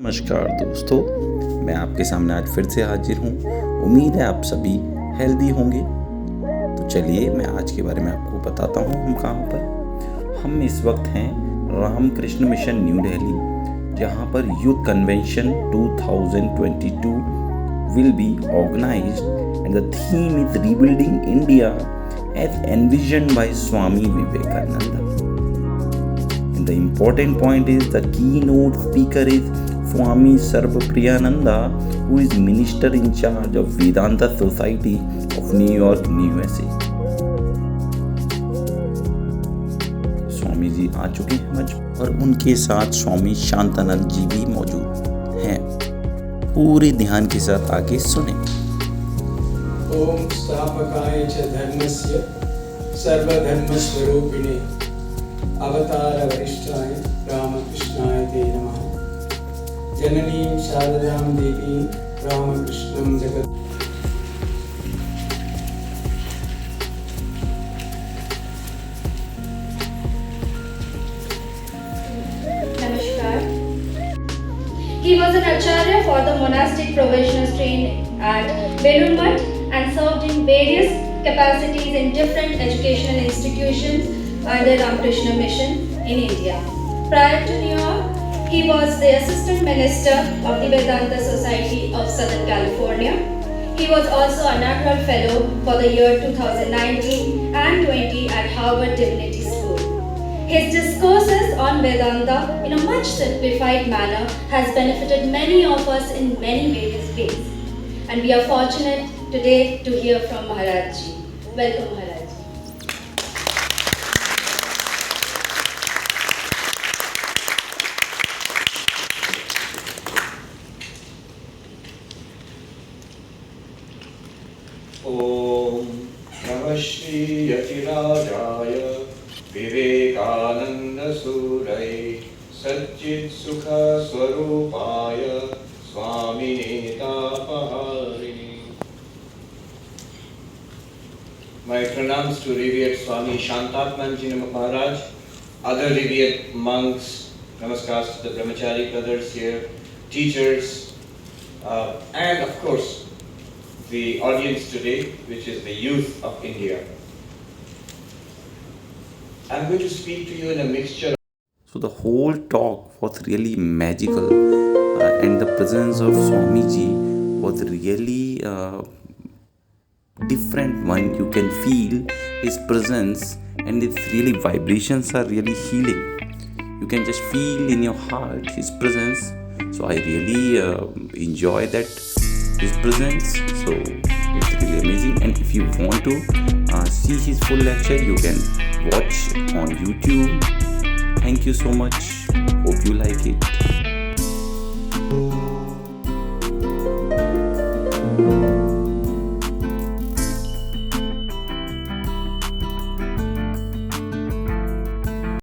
नमस्कार दोस्तों, मैं आपके सामने आज फिर से हाजिर हूँ। उम्मीद है आप सभी हेल्दी होंगे। तो चलिए मैं आज के बारे में आपको बताता हूँ हम कहाँ पर। हम इस वक्त हैं रामकृष्ण मिशन न्यू दिल्ली, जहाँ पर youth convention 2022 will be organized and the theme is rebuilding India as envisioned by Swami Vivekananda. And the important point is the keynote speaker is Swami sarvpriananda, who is minister in charge of Vedanta Society of New York, USA. Swami ji आ चुके हैं मंच और उनके साथ स्वामी शांतानंद जी भी मौजूद हैं। पूरे ध्यान के साथ आगे सुने। ओम स्थापकाय च धर्मस्य सर्वधर्मस्वरूपिणे अवतार वरिष्ठाय रामकृष्णाय ते नमः। जननीं शारदां देवीं रामकृष्णं जगत्। Namaskar. He was an acharya for the monastic provisional strain at Belur and served in various capacities in different educational institutions under Ramakrishna Mission in India. Prior to New York, he was the assistant minister of the Vedanta Society of Southern California. He was also a Nagral Fellow for the year 2019 and 20 at Harvard Divinity School. His discourses on Vedanta in a much simplified manner has benefited many of us in many various ways. And we are fortunate today to hear from Maharaj Ji. Welcome Maharaj Ji. ओम नमः श्री यतिराजाय विवेकानंद सूरये सच्चित् सुख स्वरूपाय स्वामिने तापहारिणे। My pranams to revered Swami Shantatmanji Maharaj, other revered monks, namaskars to the brahmachari brothers here, teachers, and of course the audience today, which is the youth of India. I'm going to speak to you in a mixture. So the whole talk was really magical, and the presence of Swamiji was really different one. You can feel his presence, and its really vibrations are really healing. You can just feel in your heart his presence. So I really enjoy that his presence. So it's really amazing. And if you want to see his full lecture, you can watch on YouTube. Thank you so much. Hope you like it.